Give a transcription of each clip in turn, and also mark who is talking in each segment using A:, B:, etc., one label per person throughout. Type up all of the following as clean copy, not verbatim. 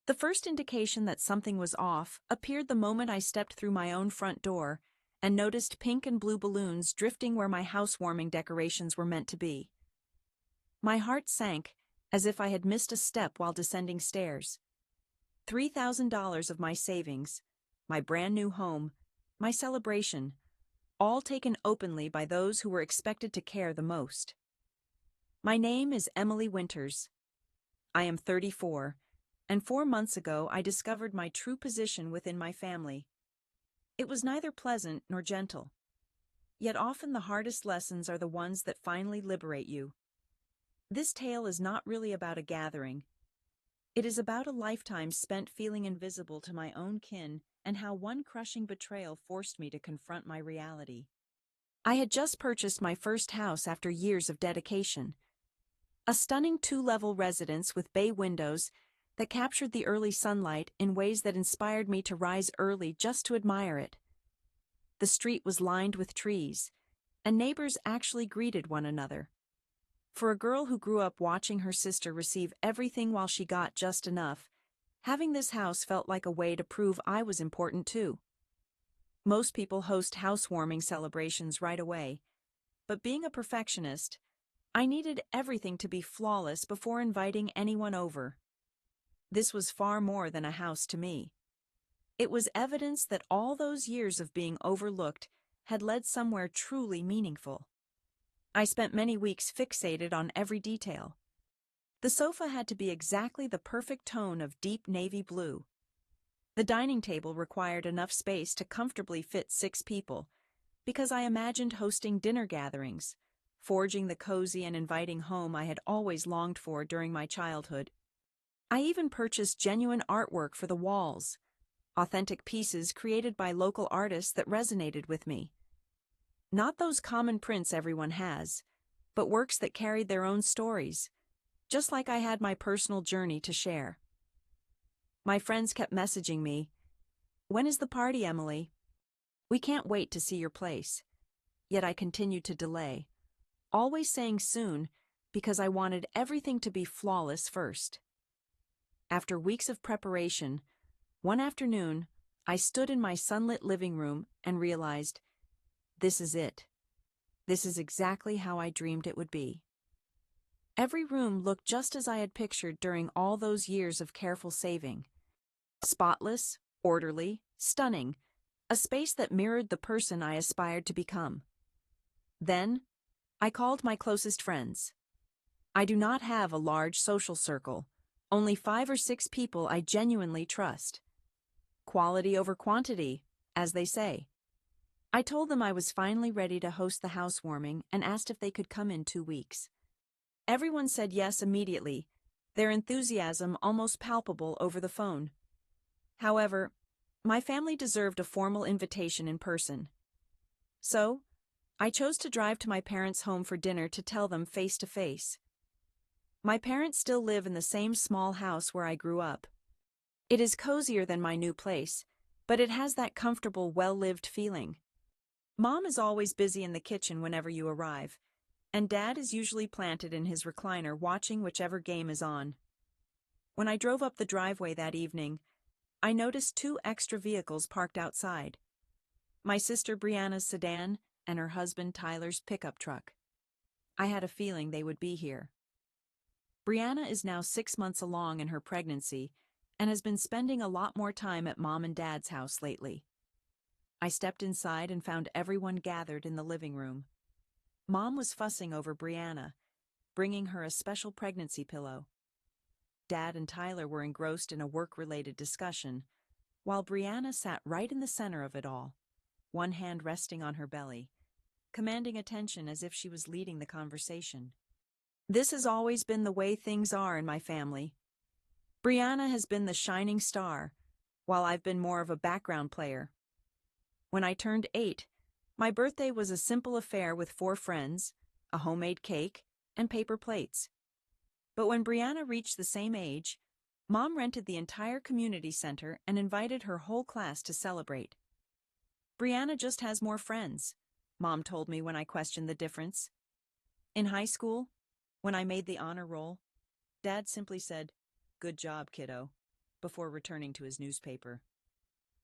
A: The first indication that something was off appeared the moment I stepped through my own front door and noticed pink and blue balloons drifting where my housewarming decorations were meant to be. My heart sank, as if I had missed a step while descending stairs. $3,000 of my savings, my brand new home, my celebration, all taken openly by those who were expected to care the most. My name is Emily Winters. I am 34, and 4 months ago I discovered my true position within my family. It was neither pleasant nor gentle. Yet often the hardest lessons are the ones that finally liberate you. This tale is not really about a gathering. It is about a lifetime spent feeling invisible to my own kin and how one crushing betrayal forced me to confront my reality. I had just purchased my first house after years of dedication. A stunning 2-level residence with bay windows that captured the early sunlight in ways that inspired me to rise early just to admire it. The street was lined with trees, and neighbors actually greeted one another. For a girl who grew up watching her sister receive everything while she got just enough, having this house felt like a way to prove I was important too. Most people host housewarming celebrations right away, but being a perfectionist, I needed everything to be flawless before inviting anyone over. This was far more than a house to me. It was evidence that all those years of being overlooked had led somewhere truly meaningful. I spent many weeks fixated on every detail. The sofa had to be exactly the perfect tone of deep navy blue. The dining table required enough space to comfortably fit 6 people, because I imagined hosting dinner gatherings, forging the cozy and inviting home I had always longed for during my childhood. I even purchased genuine artwork for the walls, authentic pieces created by local artists that resonated with me. Not those common prints everyone has, but works that carried their own stories, just like I had my personal journey to share. My friends kept messaging me, "When is the party, Emily? We can't wait to see your place." Yet I continued to delay, always saying soon because I wanted everything to be flawless first. After weeks of preparation, one afternoon, I stood in my sunlit living room and realized, this is it. This is exactly how I dreamed it would be. Every room looked just as I had pictured during all those years of careful saving. Spotless, orderly, stunning, a space that mirrored the person I aspired to become. Then, I called my closest friends. I do not have a large social circle, only 5 or 6 people I genuinely trust. Quality over quantity, as they say. I told them I was finally ready to host the housewarming and asked if they could come in 2 weeks. Everyone said yes immediately, their enthusiasm almost palpable over the phone. However, my family deserved a formal invitation in person. So, I chose to drive to my parents' home for dinner to tell them face to face. My parents still live in the same small house where I grew up. It is cozier than my new place, but it has that comfortable, well-lived feeling. Mom is always busy in the kitchen whenever you arrive, and Dad is usually planted in his recliner watching whichever game is on. When I drove up the driveway that evening, I noticed 2 extra vehicles parked outside. My sister Brianna's sedan and her husband Tyler's pickup truck. I had a feeling they would be here. Brianna is now 6 months along in her pregnancy and has been spending a lot more time at Mom and Dad's house lately. I stepped inside and found everyone gathered in the living room. Mom was fussing over Brianna, bringing her a special pregnancy pillow. Dad and Tyler were engrossed in a work-related discussion, while Brianna sat right in the center of it all, one hand resting on her belly, commanding attention as if she was leading the conversation. This has always been the way things are in my family. Brianna has been the shining star, while I've been more of a background player. When I turned 8, my birthday was a simple affair with 4 friends, a homemade cake, and paper plates. But when Brianna reached the same age, Mom rented the entire community center and invited her whole class to celebrate. Brianna just has more friends, Mom told me when I questioned the difference. In high school, when I made the honor roll, Dad simply said, "Good job, kiddo." before returning to his newspaper.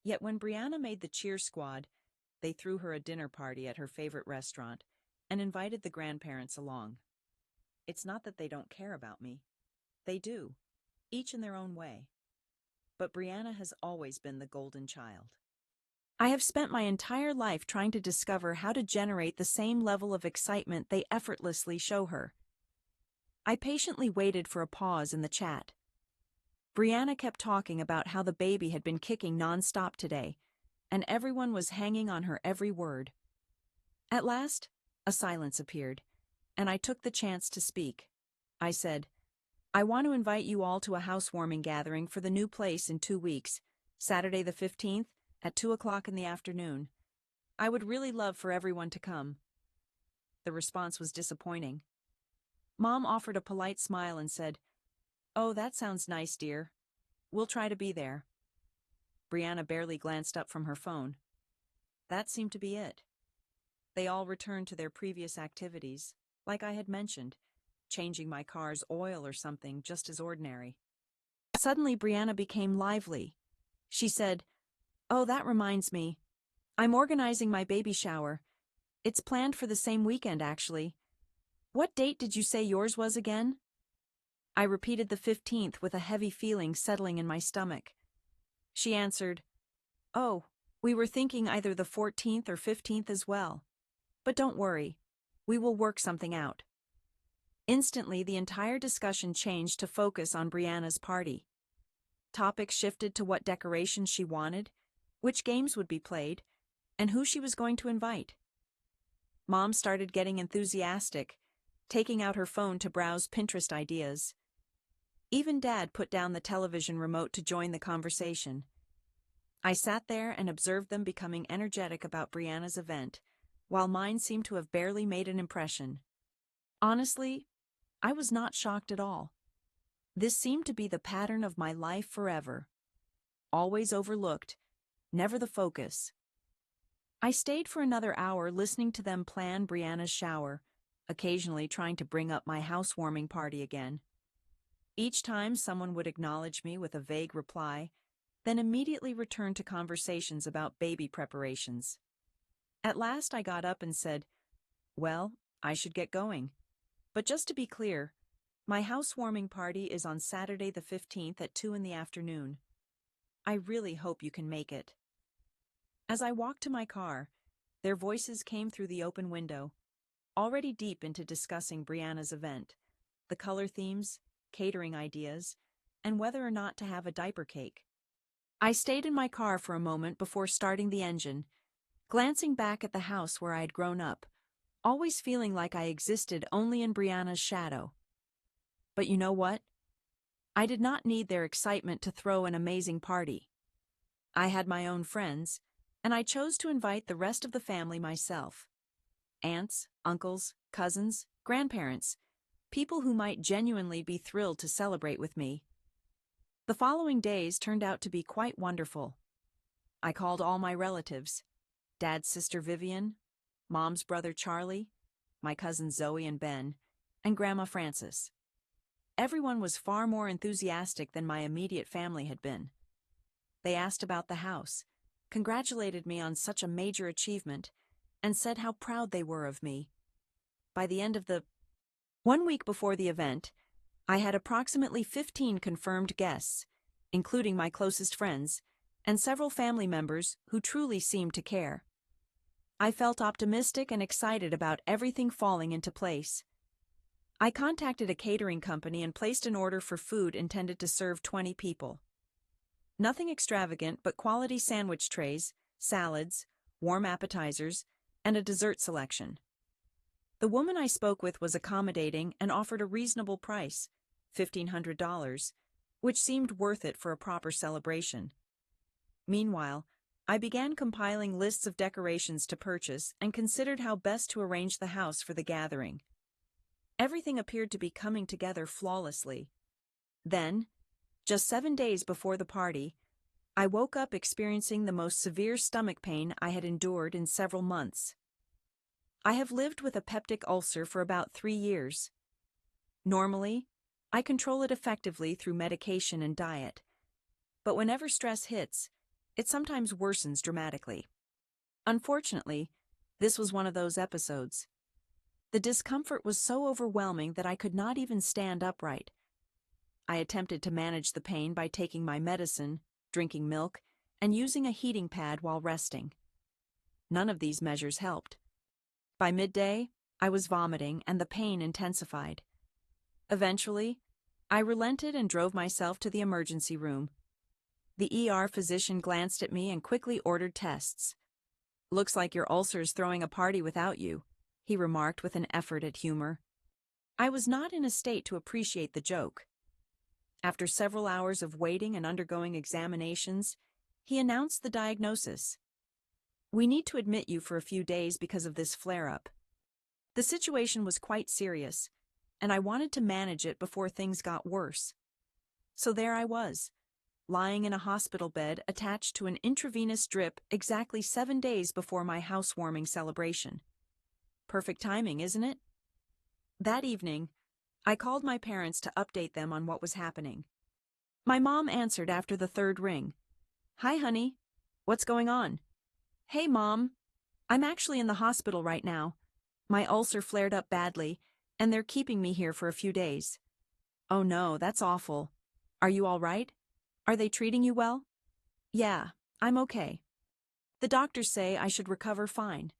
A: Yet when Brianna made the cheer squad, they threw her a dinner party at her favorite restaurant and invited the grandparents along. It's not that they don't care about me. They do, each in their own way. But Brianna has always been the golden child. I have spent my entire life trying to discover how to generate the same level of excitement they effortlessly show her. I patiently waited for a pause in the chat. Brianna kept talking about how the baby had been kicking nonstop today, and everyone was hanging on her every word. At last, a silence appeared, and I took the chance to speak. I said, I want to invite you all to a housewarming gathering for the new place in 2 weeks, Saturday the 15th, at 2 o'clock in the afternoon. I would really love for everyone to come. The response was disappointing. Mom offered a polite smile and said, Oh, that sounds nice, dear. We'll try to be there. Brianna barely glanced up from her phone. That seemed to be it. They all returned to their previous activities, like I had mentioned, changing my car's oil or something just as ordinary. Suddenly, Brianna became lively. She said, Oh, that reminds me. I'm organizing my baby shower. It's planned for the same weekend, actually. What date did you say yours was again? I repeated the 15th with a heavy feeling settling in my stomach. She answered, Oh, we were thinking either the 14th or 15th as well. But don't worry, we will work something out. Instantly, the entire discussion changed to focus on Brianna's party. Topics shifted to what decorations she wanted, which games would be played, and who she was going to invite. Mom started getting enthusiastic, taking out her phone to browse Pinterest ideas. Even Dad put down the television remote to join the conversation. I sat there and observed them becoming energetic about Brianna's event, while mine seemed to have barely made an impression. Honestly, I was not shocked at all. This seemed to be the pattern of my life forever. Always overlooked, never the focus. I stayed for another hour listening to them plan Brianna's shower, occasionally trying to bring up my housewarming party again. Each time someone would acknowledge me with a vague reply, then immediately return to conversations about baby preparations. At last I got up and said, Well, I should get going. But just to be clear, my housewarming party is on Saturday the 15th at 2 in the afternoon. I really hope you can make it. As I walked to my car, their voices came through the open window, already deep into discussing Brianna's event, the color themes, catering ideas, and whether or not to have a diaper cake. I stayed in my car for a moment before starting the engine, glancing back at the house where I had grown up, always feeling like I existed only in Brianna's shadow. But you know what? I did not need their excitement to throw an amazing party. I had my own friends, and I chose to invite the rest of the family myself. Aunts, uncles, cousins, grandparents, people who might genuinely be thrilled to celebrate with me. The following days turned out to be quite wonderful. I called all my relatives, Dad's sister Vivian, Mom's brother Charlie, my cousins Zoe and Ben, and Grandma Frances. Everyone was far more enthusiastic than my immediate family had been. They asked about the house, congratulated me on such a major achievement, and said how proud they were of me. By the end of 1 week before the event, I had approximately 15 confirmed guests, including my closest friends, and several family members who truly seemed to care. I felt optimistic and excited about everything falling into place. I contacted a catering company and placed an order for food intended to serve 20 people. Nothing extravagant, but quality sandwich trays, salads, warm appetizers, and a dessert selection. The woman I spoke with was accommodating and offered a reasonable price, $1,500, which seemed worth it for a proper celebration. Meanwhile, I began compiling lists of decorations to purchase and considered how best to arrange the house for the gathering. Everything appeared to be coming together flawlessly. Then, just 7 days before the party, I woke up experiencing the most severe stomach pain I had endured in several months. I have lived with a peptic ulcer for about 3 years. Normally, I control it effectively through medication and diet, But whenever stress hits, it sometimes worsens dramatically. Unfortunately, this was one of those episodes. The discomfort was so overwhelming that I could not even stand upright. I attempted to manage the pain by taking my medicine, drinking milk, and using a heating pad while resting. None of these measures helped. By midday, I was vomiting and the pain intensified. Eventually, I relented and drove myself to the emergency room. The ER physician glanced at me and quickly ordered tests. "Looks like your ulcer's throwing a party without you," he remarked with an effort at humor. I was not in a state to appreciate the joke. After several hours of waiting and undergoing examinations, he announced the diagnosis. "We need to admit you for a few days because of this flare-up." The situation was quite serious, and I wanted to manage it before things got worse. So there I was, lying in a hospital bed attached to an intravenous drip exactly 7 days before my housewarming celebration. Perfect timing, isn't it? That evening, I called my parents to update them on what was happening. My mom answered after the third ring. "Hi, honey. What's going on?" "Hey, Mom. I'm actually in the hospital right now. My ulcer flared up badly, and they're keeping me here for a few days." "Oh no, that's awful. Are you all right? Are they treating you well?" "Yeah, I'm okay. The doctors say I should recover fine.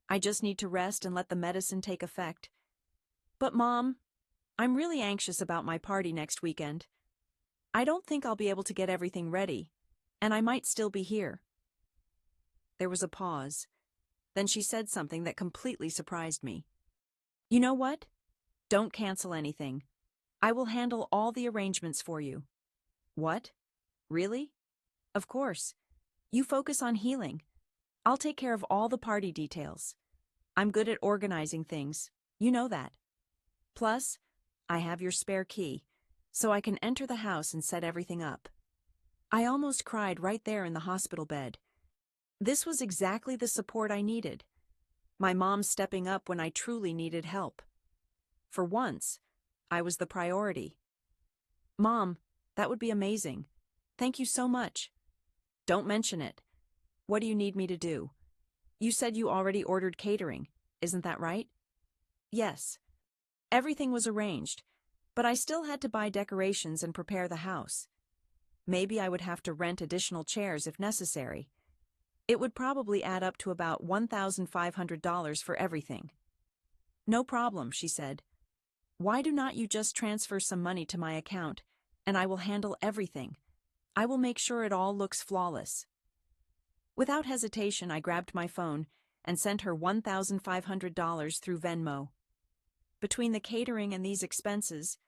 A: I just need to rest and let the medicine take effect. But Mom, I'm really anxious about my party next weekend. I don't think I'll be able to get everything ready, and I might still be here." There was a pause. Then she said something that completely surprised me. "You know what? Don't cancel anything. I will handle all the arrangements for you." "What? Really?" "Of course. You focus on healing. I'll take care of all the party details. I'm good at organizing things. You know that. Plus, I have your spare key, so I can enter the house and set everything up." I almost cried right there in the hospital bed. This was exactly the support I needed. My mom stepping up when I truly needed help. For once, I was the priority. "Mom, that would be amazing. Thank you so much." "Don't mention it. What do you need me to do? You said you already ordered catering, isn't that right?" "Yes. Everything was arranged, but I still had to buy decorations and prepare the house. Maybe I would have to rent additional chairs if necessary. It would probably add up to about $1,500 for everything." "No problem," she said. "Why do not you just transfer some money to my account, and I will handle everything. I will make sure it all looks flawless." Without hesitation, I grabbed my phone and sent her $1,500 through Venmo. Between the catering and these expenses,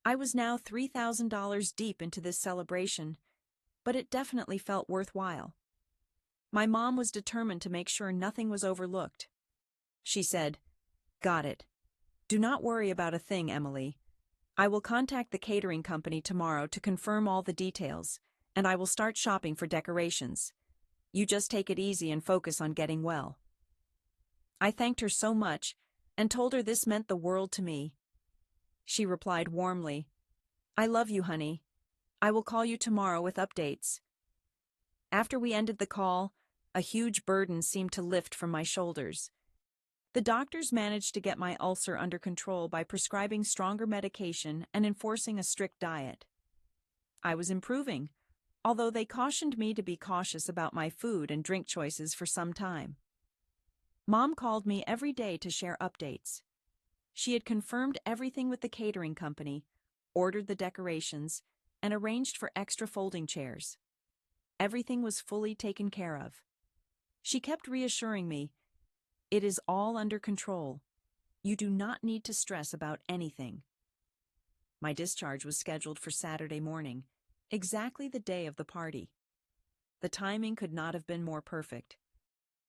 A: I was now $3,000 deep into this celebration, but it definitely felt worthwhile. My mom was determined to make sure nothing was overlooked. She said, "Got it. Do not worry about a thing, Emily. I will contact the catering company tomorrow to confirm all the details, and I will start shopping for decorations. You just take it easy and focus on getting well." I thanked her so much and told her this meant the world to me. She replied warmly, "I love you, honey. I will call you tomorrow with updates." After we ended the call, a huge burden seemed to lift from my shoulders. The doctors managed to get my ulcer under control by prescribing stronger medication and enforcing a strict diet. I was improving, although they cautioned me to be cautious about my food and drink choices for some time. Mom called me every day to share updates. She had confirmed everything with the catering company, ordered the decorations, and arranged for extra folding chairs. Everything was fully taken care of. She kept reassuring me, "It is all under control. You do not need to stress about anything." My discharge was scheduled for Saturday morning, exactly the day of the party. The timing could not have been more perfect.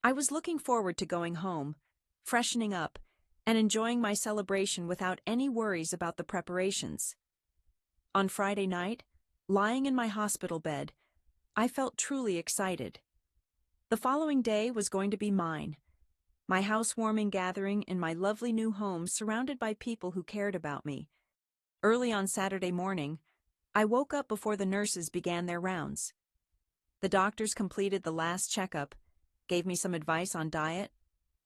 A: I was looking forward to going home, freshening up, and enjoying my celebration without any worries about the preparations. On Friday night, lying in my hospital bed, I felt truly excited. The following day was going to be mine. My housewarming gathering in my lovely new home surrounded by people who cared about me. Early on Saturday morning, I woke up before the nurses began their rounds. The doctors completed the last checkup, gave me some advice on diet,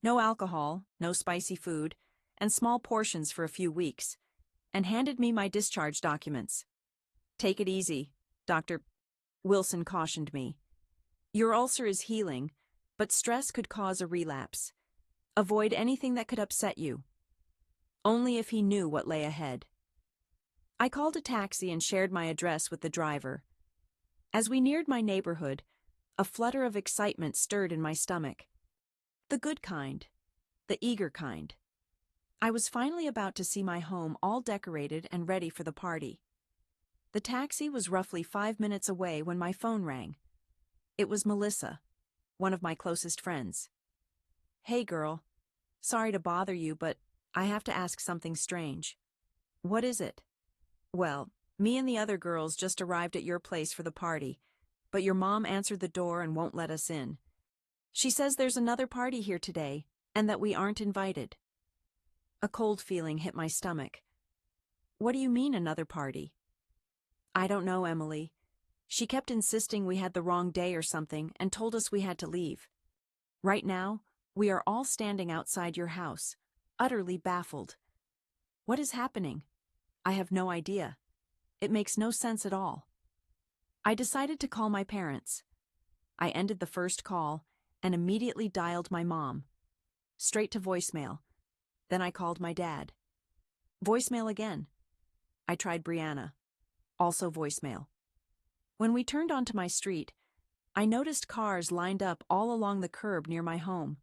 A: no alcohol, no spicy food, and small portions for a few weeks, and handed me my discharge documents. "Take it easy," Dr. Wilson cautioned me. "Your ulcer is healing, but stress could cause a relapse. Avoid anything that could upset you." Only if he knew what lay ahead. I called a taxi and shared my address with the driver. As we neared my neighborhood, a flutter of excitement stirred in my stomach. The good kind. The eager kind. I was finally about to see my home all decorated and ready for the party. The taxi was roughly 5 minutes away when my phone rang. It was Melissa, one of my closest friends. "Hey girl, sorry to bother you, but I have to ask something strange." "What is it?" "Well, me and the other girls just arrived at your place for the party, but your mom answered the door and won't let us in. She says there's another party here today, and that we aren't invited." A cold feeling hit my stomach. "What do you mean, another party?" "I don't know, Emily. She kept insisting we had the wrong day or something and told us we had to leave. Right now, we are all standing outside your house, utterly baffled. What is happening? I have no idea. It makes no sense at all." I decided to call my parents. I ended the first call and immediately dialed my mom. Straight to voicemail. Then I called my dad. Voicemail again. I tried Brianna. Also voicemail. When we turned onto my street, I noticed cars lined up all along the curb near my home.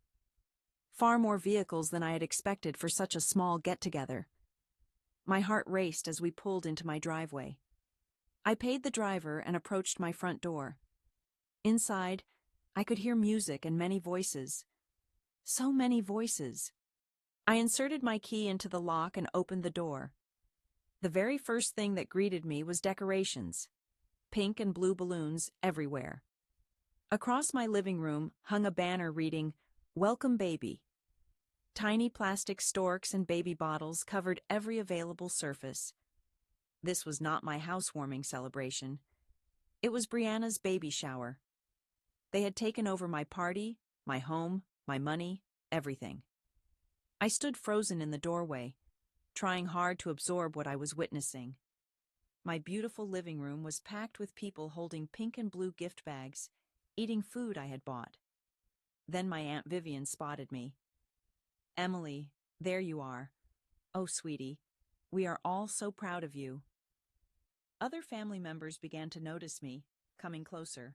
A: Far more vehicles than I had expected for such a small get-together. My heart raced as we pulled into my driveway. I paid the driver and approached my front door. Inside, I could hear music and many voices. So many voices. I inserted my key into the lock and opened the door. The very first thing that greeted me was decorations. Pink and blue balloons everywhere. Across my living room hung a banner reading, "Welcome Baby." Tiny plastic storks and baby bottles covered every available surface. This was not my housewarming celebration. It was Brianna's baby shower. They had taken over my party, my home, my money, everything. I stood frozen in the doorway, trying hard to absorb what I was witnessing. My beautiful living room was packed with people holding pink and blue gift bags, eating food I had bought. Then my Aunt Vivian spotted me. "Emily, there you are. Oh, sweetie, we are all so proud of you." Other family members began to notice me, coming closer.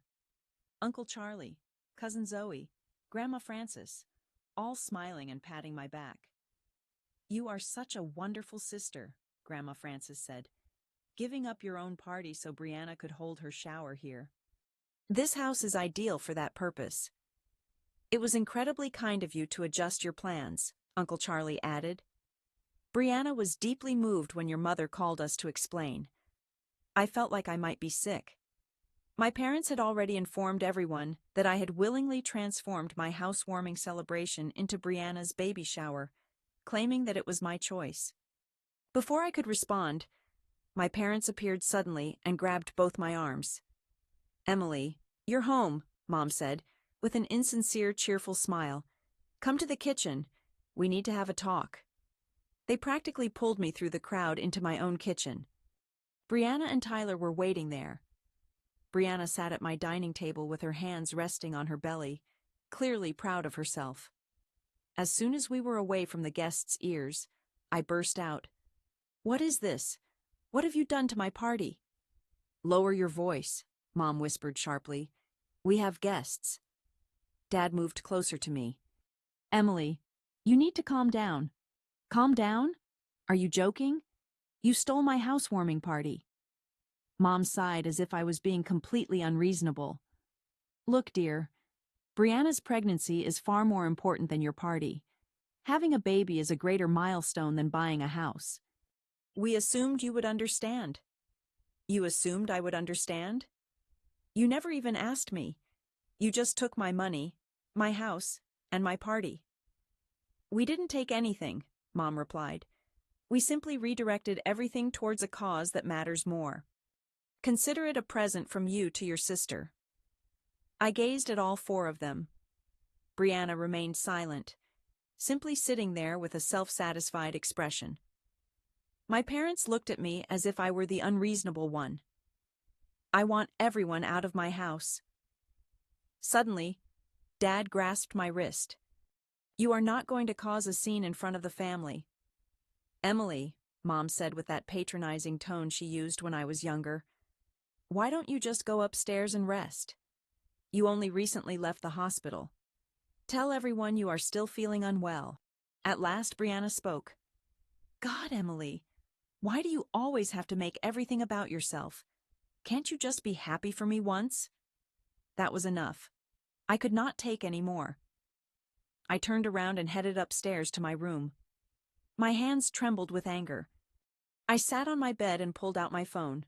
A: Uncle Charlie, Cousin Zoe, Grandma Frances, all smiling and patting my back. "You are such a wonderful sister," Grandma Frances said, "giving up your own party so Brianna could hold her shower here. This house is ideal for that purpose." "It was incredibly kind of you to adjust your plans," Uncle Charlie added. "Brianna was deeply moved when your mother called us to explain. I felt like I might be sick." My parents had already informed everyone that I had willingly transformed my housewarming celebration into Brianna's baby shower, claiming that it was my choice. Before I could respond, my parents appeared suddenly and grabbed both my arms. "Emily, you're home," Mom said, with an insincere, cheerful smile. "Come to the kitchen. We need to have a talk." They practically pulled me through the crowd into my own kitchen. Brianna and Tyler were waiting there. Brianna sat at my dining table with her hands resting on her belly, clearly proud of herself. As soon as we were away from the guests' ears, I burst out, "What is this? What have you done to my party?" "Lower your voice," Mom whispered sharply. "We have guests." Dad moved closer to me. "Emily, you need to calm down." "Calm down? Are you joking? You stole my housewarming party." Mom sighed as if I was being completely unreasonable. "Look, dear, Brianna's pregnancy is far more important than your party. Having a baby is a greater milestone than buying a house. We assumed you would understand." "You assumed I would understand? You never even asked me. You just took my money, my house, and my party." "We didn't take anything," Mom replied. "We simply redirected everything towards a cause that matters more." Consider it a present from you to your sister." I gazed at all four of them. Brianna remained silent, simply sitting there with a self-satisfied expression. My parents looked at me as if I were the unreasonable one. "I want everyone out of my house." Suddenly, Dad grasped my wrist. "You are not going to cause a scene in front of the family." "Emily," Mom said with that patronizing tone she used when I was younger, "why don't you just go upstairs and rest? You only recently left the hospital. Tell everyone you are still feeling unwell." At last Brianna spoke. "God, Emily, why do you always have to make everything about yourself? Can't you just be happy for me once?" That was enough. I could not take any more. I turned around and headed upstairs to my room. My hands trembled with anger. I sat on my bed and pulled out my phone.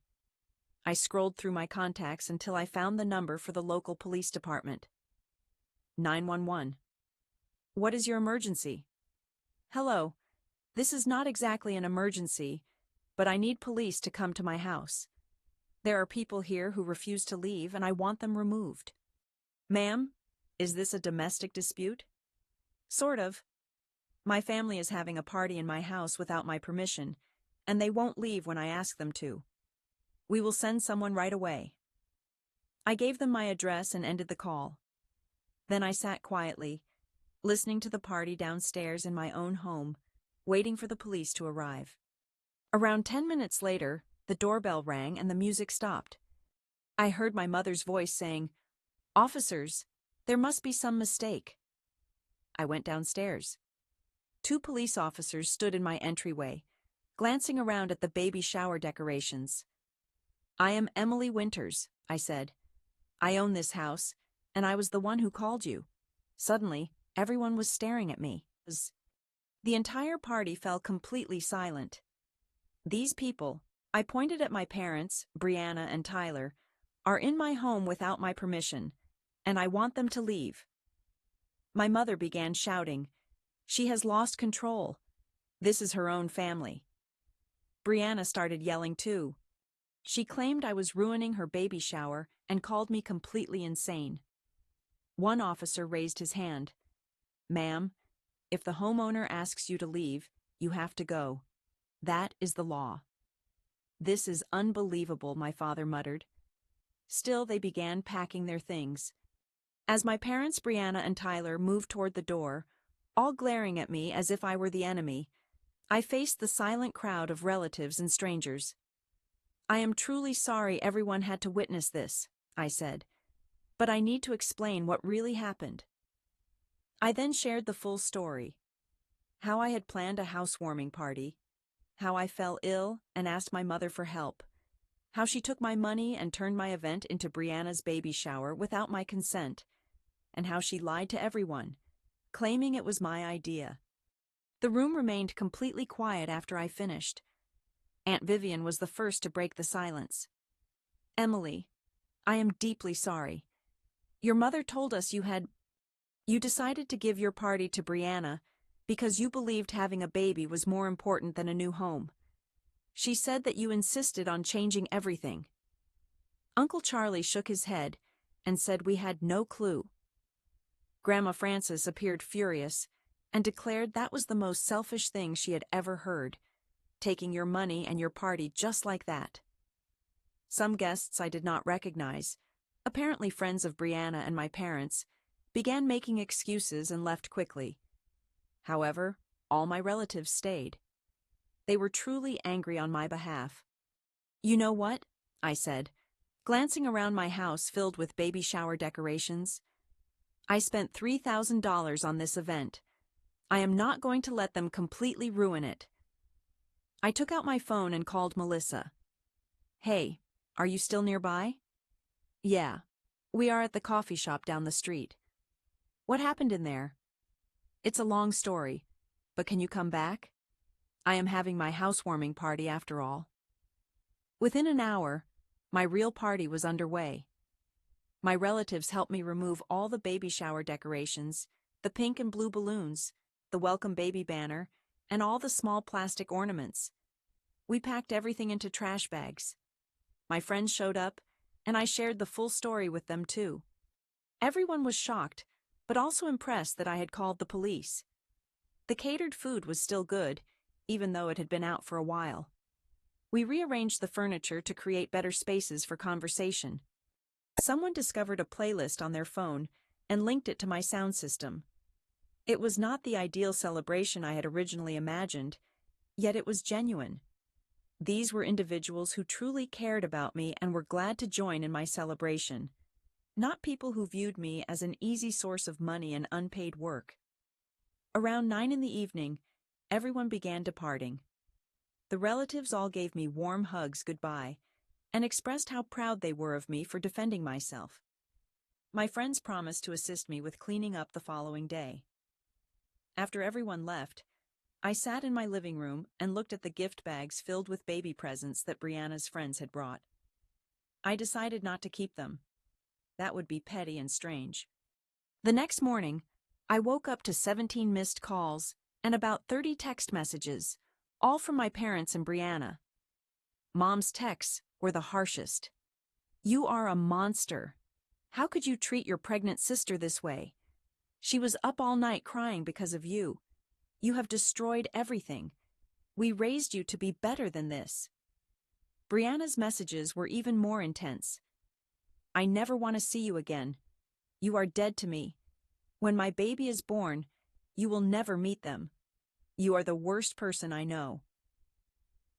A: I scrolled through my contacts until I found the number for the local police department. 911. "What is your emergency?" "Hello. This is not exactly an emergency, but I need police to come to my house. There are people here who refuse to leave, and I want them removed." "Ma'am, is this a domestic dispute?" "Sort of. My family is having a party in my house without my permission, and they won't leave when I ask them to. We will send someone right away." I gave them my address and ended the call. Then I sat quietly, listening to the party downstairs in my own home, waiting for the police to arrive. Around 10 minutes later, the doorbell rang and the music stopped. I heard my mother's voice saying, "Officers, there must be some mistake." I went downstairs. 2 police officers stood in my entryway, glancing around at the baby shower decorations. "I am Emily Winters," I said. "I own this house, and I was the one who called you." Suddenly, everyone was staring at me. The entire party fell completely silent. "These people," I pointed at my parents, Brianna and Tyler, "are in my home without my permission, and I want them to leave." My mother began shouting, "She has lost control. This is her own family." Brianna started yelling too. She claimed I was ruining her baby shower and called me completely insane. One officer raised his hand. "Ma'am, if the homeowner asks you to leave, you have to go. That is the law." "This is unbelievable," my father muttered. Still, they began packing their things. As my parents, Brianna and Tyler, moved toward the door, all glaring at me as if I were the enemy, I faced the silent crowd of relatives and strangers. "I am truly sorry everyone had to witness this," I said, "but I need to explain what really happened." I then shared the full story. How I had planned a housewarming party, how I fell ill and asked my mother for help, how she took my money and turned my event into Brianna's baby shower without my consent, and how she lied to everyone, claiming it was my idea. The room remained completely quiet after I finished. Aunt Vivian was the first to break the silence. "Emily, I am deeply sorry. Your mother told us you decided to give your party to Brianna because you believed having a baby was more important than a new home. She said that you insisted on changing everything." Uncle Charlie shook his head and said we had no clue. Grandma Frances appeared furious and declared that was the most selfish thing she had ever heard, taking your money and your party just like that. Some guests I did not recognize, apparently friends of Brianna and my parents, began making excuses and left quickly. However, all my relatives stayed. They were truly angry on my behalf. "You know what?" I said, glancing around my house filled with baby shower decorations. "I spent $3,000 on this event. I am not going to let them completely ruin it." I took out my phone and called Melissa. "Hey, are you still nearby?" "Yeah. We are at the coffee shop down the street." "What happened in there?" "It's a long story, but can you come back? I am having my housewarming party after all." Within an hour, my real party was underway. My relatives helped me remove all the baby shower decorations, the pink and blue balloons, the welcome baby banner, and all the small plastic ornaments. We packed everything into trash bags. My friends showed up, and I shared the full story with them too. Everyone was shocked, but also impressed that I had called the police. The catered food was still good, even though it had been out for a while. We rearranged the furniture to create better spaces for conversation. Someone discovered a playlist on their phone and linked it to my sound system. It was not the ideal celebration I had originally imagined, yet it was genuine. These were individuals who truly cared about me and were glad to join in my celebration, not people who viewed me as an easy source of money and unpaid work. Around 9 in the evening, everyone began departing. The relatives all gave me warm hugs goodbye and expressed how proud they were of me for defending myself. My friends promised to assist me with cleaning up the following day. After everyone left, I sat in my living room and looked at the gift bags filled with baby presents that Brianna's friends had brought. I decided not to keep them. That would be petty and strange. The next morning, I woke up to 17 missed calls and about 30 text messages, all from my parents and Brianna. Mom's texts were the harshest. "You are a monster. How could you treat your pregnant sister this way? She was up all night crying because of you. You have destroyed everything. We raised you to be better than this." Brianna's messages were even more intense. "I never want to see you again. You are dead to me. When my baby is born, you will never meet them. You are the worst person I know."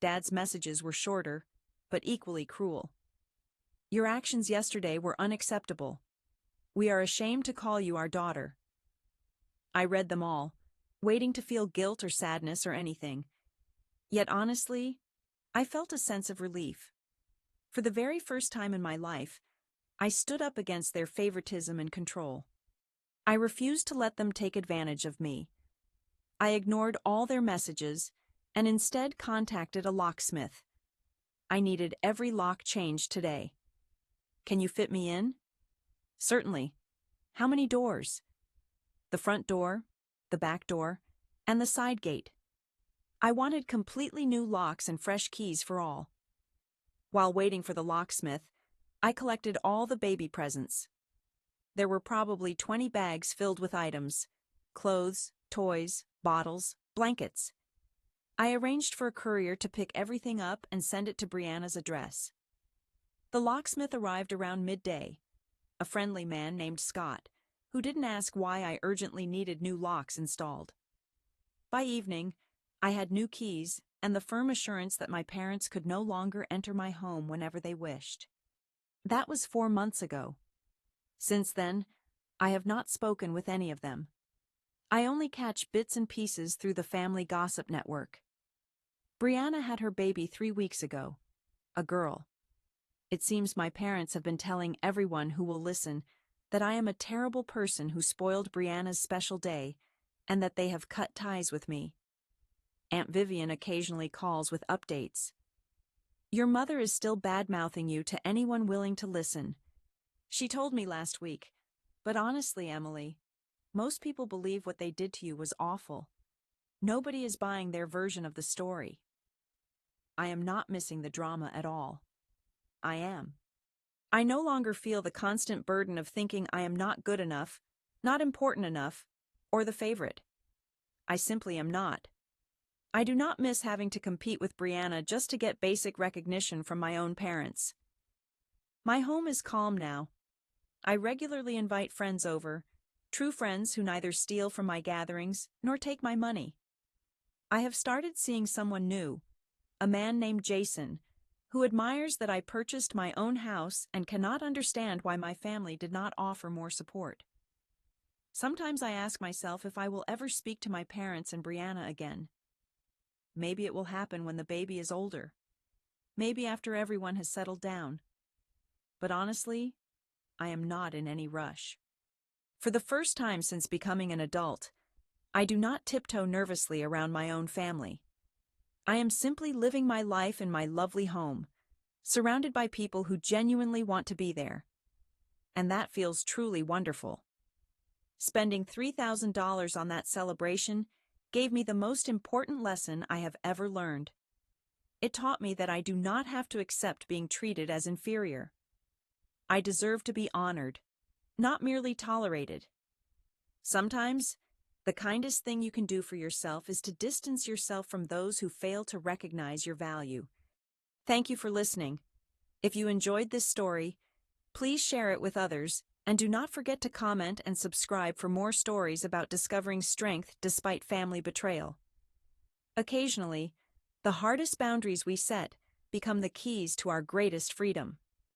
A: Dad's messages were shorter, but equally cruel. "Your actions yesterday were unacceptable. We are ashamed to call you our daughter." I read them all, waiting to feel guilt or sadness or anything. Yet honestly, I felt a sense of relief. For the very first time in my life, I stood up against their favoritism and control. I refused to let them take advantage of me. I ignored all their messages and instead contacted a locksmith. I needed every lock changed today. "Can you fit me in?" "Certainly. How many doors?" "The front door, the back door, and the side gate." I wanted completely new locks and fresh keys for all. While waiting for the locksmith, I collected all the baby presents. There were probably 20 bags filled with items: clothes, toys, bottles, blankets. I arranged for a courier to pick everything up and send it to Brianna's address. The locksmith arrived around midday, a friendly man named Scott, who didn't ask why I urgently needed new locks installed. By evening, I had new keys and the firm assurance that my parents could no longer enter my home whenever they wished. That was 4 months ago. Since then, I have not spoken with any of them. I only catch bits and pieces through the family gossip network. Brianna had her baby 3 weeks ago, a girl. It seems my parents have been telling everyone who will listen that I am a terrible person who spoiled Brianna's special day and that they have cut ties with me. Aunt Vivian occasionally calls with updates. "Your mother is still bad-mouthing you to anyone willing to listen. She told me last week, but honestly, Emily, most people believe what they did to you was awful. Nobody is buying their version of the story." I am not missing the drama at all. I am. I no longer feel the constant burden of thinking I am not good enough, not important enough, or the favorite. I simply am not. I do not miss having to compete with Brianna just to get basic recognition from my own parents. My home is calm now. I regularly invite friends over, true friends who neither steal from my gatherings nor take my money. I have started seeing someone new, a man named Jason, who admires that I purchased my own house and cannot understand why my family did not offer more support. Sometimes I ask myself if I will ever speak to my parents and Brianna again. Maybe it will happen when the baby is older. Maybe after everyone has settled down. But honestly, I am not in any rush. For the first time since becoming an adult, I do not tiptoe nervously around my own family. I am simply living my life in my lovely home, surrounded by people who genuinely want to be there. And that feels truly wonderful. Spending $3,000 on that celebration gave me the most important lesson I have ever learned. It taught me that I do not have to accept being treated as inferior. I deserve to be honored, not merely tolerated. Sometimes, the kindest thing you can do for yourself is to distance yourself from those who fail to recognize your value. Thank you for listening. If you enjoyed this story, please share it with others, and do not forget to comment and subscribe for more stories about discovering strength despite family betrayal. Occasionally, the hardest boundaries we set become the keys to our greatest freedom.